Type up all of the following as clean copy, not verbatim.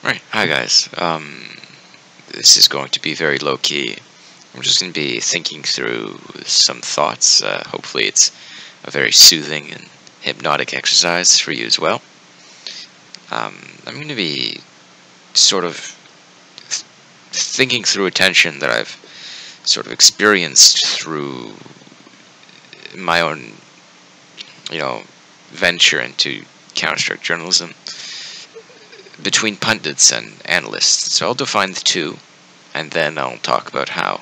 Right, hi guys. This is going to be very low key. I'm just going to be thinking through some thoughts. Hopefully, it's a very soothing and hypnotic exercise for you as well. I'm going to be sort of thinking through a tension that I've sort of experienced through my own, venture into Counter-Strike journalism between pundits and analysts. So I'll define the two, and then I'll talk about how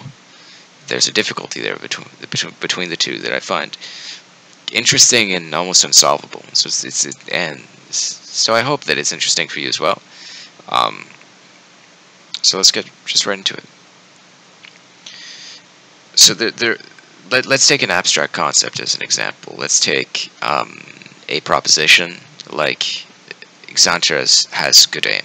there's a difficulty there between the two that I find interesting and almost unsolvable. So I hope that it's interesting for you as well. So let's get just right into it. So let's take an abstract concept as an example. Let's take a proposition like Xantares has good aim.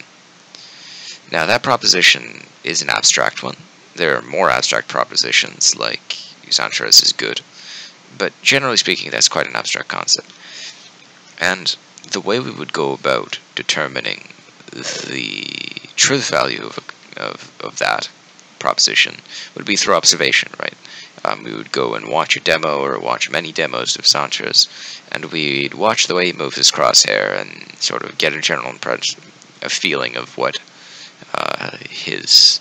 Now that proposition is an abstract one. There are more abstract propositions like Xantares is good, but generally speaking that's quite an abstract concept. And the way we would go about determining the truth value of that proposition would be through observation, right? We would go and watch a demo or watch many demos of Xantares, and we'd watch the way he moves his crosshair and sort of get a general impression, a feeling of what his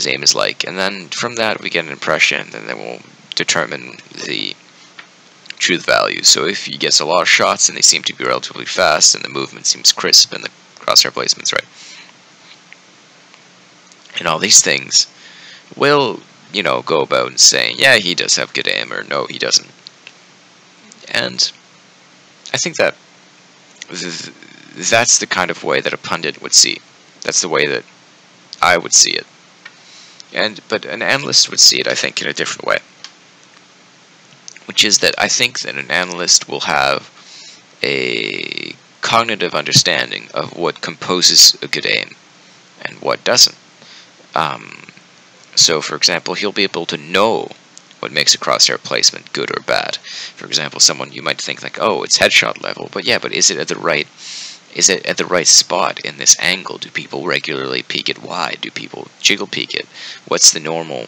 aim is like. And then from that we get an impression, and then we'll determine the truth value. So if he gets a lot of shots and they seem to be relatively fast and the movement seems crisp and the crosshair placement's right, and all these things will go about and saying, yeah, he does have good aim, or no, he doesn't. And I think that that's the kind of way that a pundit would see. That's the way that I would see it. But an analyst would see it, I think, in a different way. Which is that I think that an analyst will have a cognitive understanding of what composes a good aim and what doesn't. So, for example, he'll be able to know what makes a crosshair placement good or bad. For example, someone you might think like, oh, it's headshot level, but yeah, but is it at the right spot in this angle? Do people regularly peek it wide? Do people jiggle peek it? What's the normal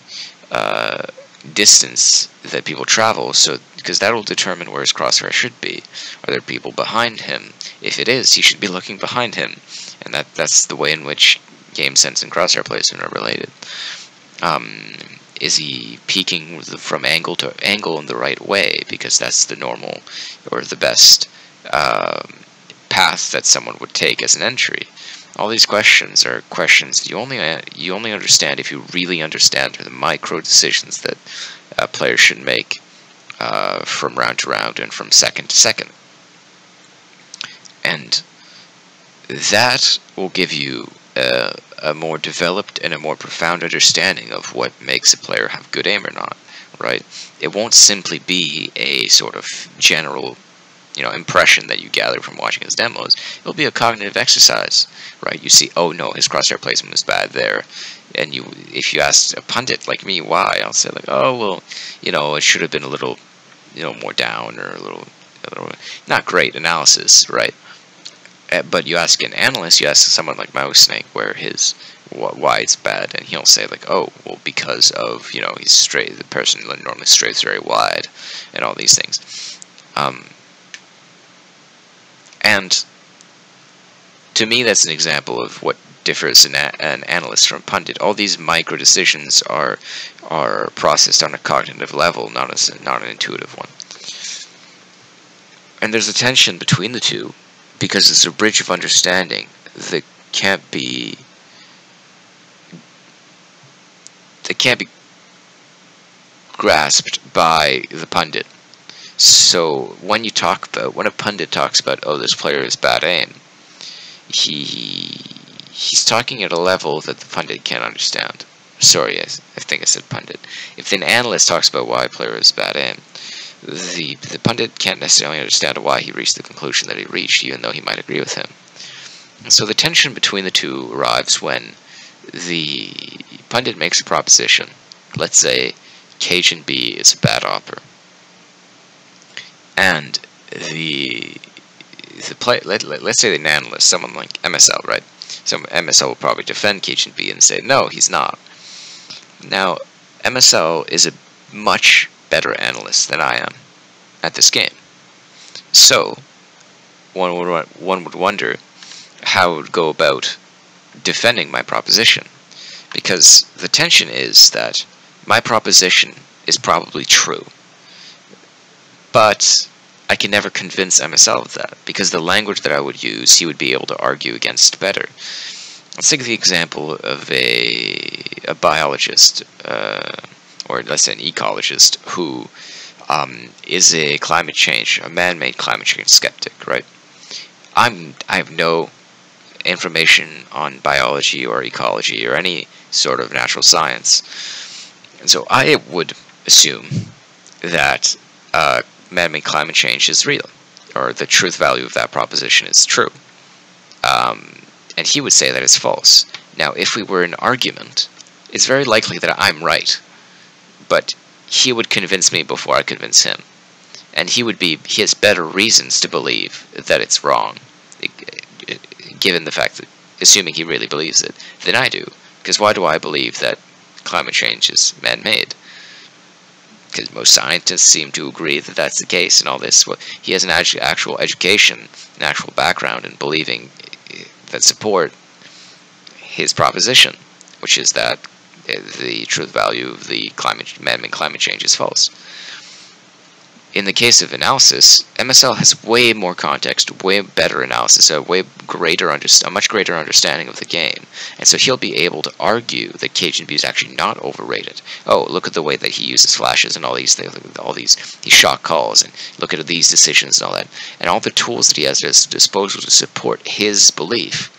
distance that people travel? So, because that will determine where his crosshair should be. Are there people behind him? If it is, he should be looking behind him, and that's the way in which game sense and crosshair placement are related. Is he peeking from angle to angle in the right way, because that's the normal or the best path that someone would take as an entry? All these questions are questions you only understand if you really understand the micro decisions that players should make from round to round and from second to second. And that will give you a more developed and a more profound understanding of what makes a player have good aim or not, right? It won't simply be a sort of general, impression that you gather from watching his demos. It'll be a cognitive exercise, right? You see, oh no, his crosshair placement was bad there, and if you ask a pundit like me why, I'll say like, oh well, it should have been a little, more down, or a little not great analysis, right? But you ask an analyst, you ask someone like Mousesnake why it's bad, and he'll say like, oh, well, because of, he's straight, the person normally strays very wide, and all these things. And to me, that's an example of what differs an analyst from a pundit. All these micro decisions are processed on a cognitive level, not an intuitive one. And there's a tension between the two, because it's a bridge of understanding that can't be grasped by the pundit. So when a pundit talks about, oh, this player has bad aim, he's talking at a level that the pundit can't understand. Sorry, I think I said pundit. If an analyst talks about why a player has bad aim, the pundit can't necessarily understand why he reached the conclusion that he reached, even though he might agree with him. And so the tension between the two arrives when the pundit makes a proposition. Let's say Cajun B is a bad opper, and let's say the analyst, someone like MSL, right? So MSL will probably defend Cajun B and say, no, he's not. Now, MSL is a much better analyst than I am at this game. So, one would wonder how I would go about defending my proposition. Because the tension is that my proposition is probably true. But I can never convince MSL of that, because the language that I would use, he would be able to argue against better. Let's take the example of a biologist, or let's say an ecologist, who is a man-made climate change skeptic, right? I have no information on biology or ecology or any sort of natural science, and so I would assume that man-made climate change is real, or the truth value of that proposition is true, and he would say that it's false. Now, if we were in an argument, it's very likely that I'm right, but he would convince me before I convince him, and he has better reasons to believe that it's wrong, given the fact that, assuming he really believes it, than I do. Because why do I believe that climate change is man-made? Because most scientists seem to agree that that's the case and all this. Well, he has an actual education, an actual background in believing that support his proposition, which is that the truth value of the man-made climate change is false. In the case of analysis, MSL has way more context, way better analysis, a much greater understanding of the game, and so he'll be able to argue that Cajun B is actually not overrated. Oh, look at the way that he uses flashes and all these things, all these shot calls, and look at these decisions and all that, and all the tools that he has at his disposal to support his belief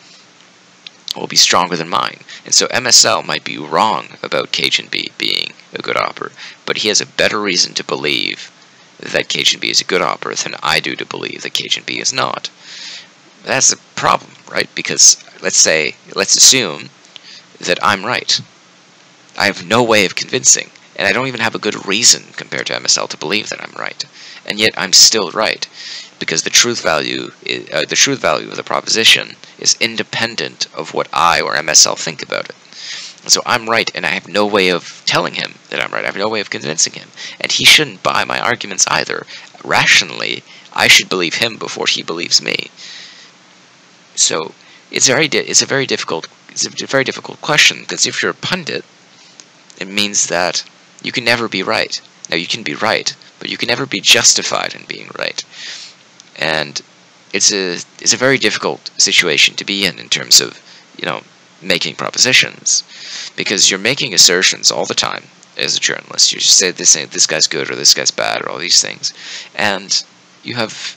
will be stronger than mine. And so MSL might be wrong about Cajun B being a good opera, but he has a better reason to believe that Cajun B is a good opera than I do to believe that Cajun B is not. That's a problem, right? Because let's assume that I'm right. I have no way of convincing, and I don't even have a good reason compared to MSL to believe that I'm right, and yet I'm still right, because the truth value of the proposition is independent of what I or MSL think about it. So I'm right, and I have no way of telling him that I'm right. I have no way of convincing him. And he shouldn't buy my arguments either. Rationally, I should believe him before he believes me. So it's a very difficult question, because if you're a pundit, it means that you can never be right. Now, you can be right, but you can never be justified in being right. And it's a very difficult situation to be in terms of, making propositions, because you're making assertions all the time as a journalist. You just say this guy's good or this guy's bad or all these things, and you have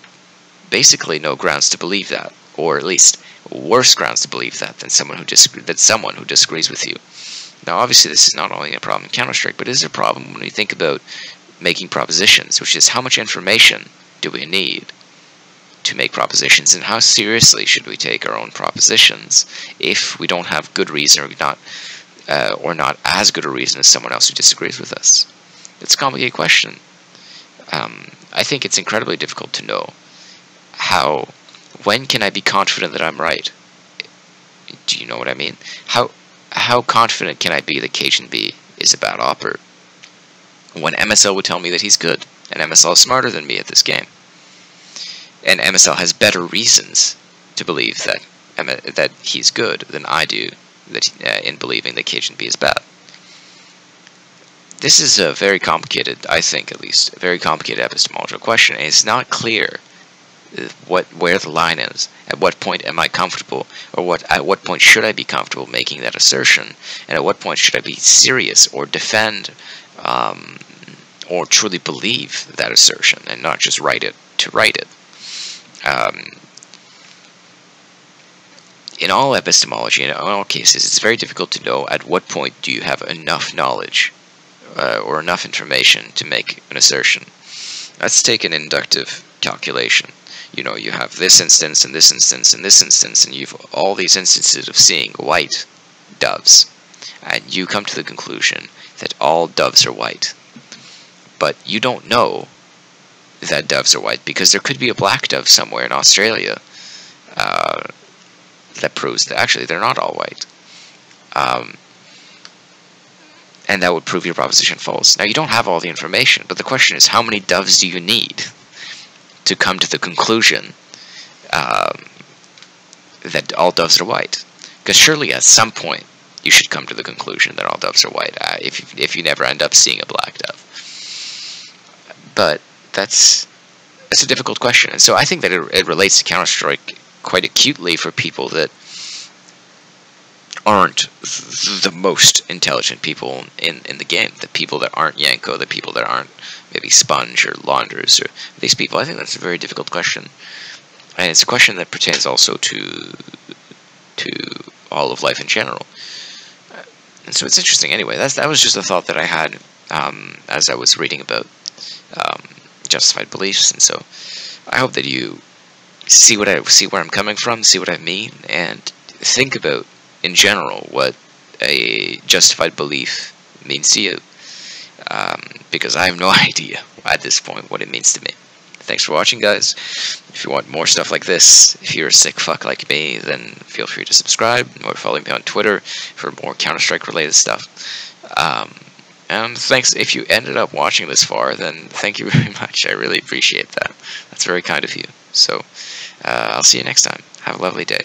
basically no grounds to believe that, or at least worse grounds to believe that than someone who disagrees with you. Now, obviously, this is not only a problem in Counter-Strike, but it is a problem when we think about making propositions, which is how much information do we need to make propositions, and how seriously should we take our own propositions if we don't have good reason, or not as good a reason as someone else who disagrees with us. It's a complicated question. I think it's incredibly difficult to know when can I be confident that I'm right? Do you know what I mean? How confident can I be that Cajun B is a bad opera when MSL would tell me that he's good, and MSL is smarter than me at this game? And MSL has better reasons to believe that he's good than I do in believing that Cajun B is bad. This is a very complicated, I think at least, a very complicated epistemological question, and it's not clear where the line is. At what point am I comfortable, or at what point should I be comfortable making that assertion, and at what point should I be serious or defend or truly believe that assertion and not just write it to write it. In all epistemology, in all cases, it's very difficult to know at what point do you have enough knowledge or enough information to make an assertion. Let's take an inductive calculation. You have this instance, and this instance, and this instance, and you've all these instances of seeing white doves, and you come to the conclusion that all doves are white. But you don't know that doves are white, because there could be a black dove somewhere in Australia, that proves that actually they're not all white. And that would prove your proposition false. Now, you don't have all the information, but the question is, how many doves do you need to come to the conclusion that all doves are white? Because surely at some point you should come to the conclusion that all doves are white, if you never end up seeing a black dove. But that's a difficult question, and so I think that it relates to Counter-Strike quite acutely for people that aren't the most intelligent people in the game, the people that aren't Yanko, the people that aren't maybe Sponge or Launders, or these people. I think that's a very difficult question, and it's a question that pertains also to all of life in general. And so it's interesting. Anyway, that was just a thought that I had as I was reading about justified beliefs, and so I hope that you see where I'm coming from, see what I mean, and think about in general what a justified belief means to you, because I have no idea at this point what it means to me. Thanks for watching, guys. If you want more stuff like this, if you're a sick fuck like me, then feel free to subscribe or follow me on Twitter for more Counter-Strike related stuff. And thanks, if you ended up watching this far, then thank you very much. I really appreciate that. That's very kind of you. So, I'll see you next time. Have a lovely day.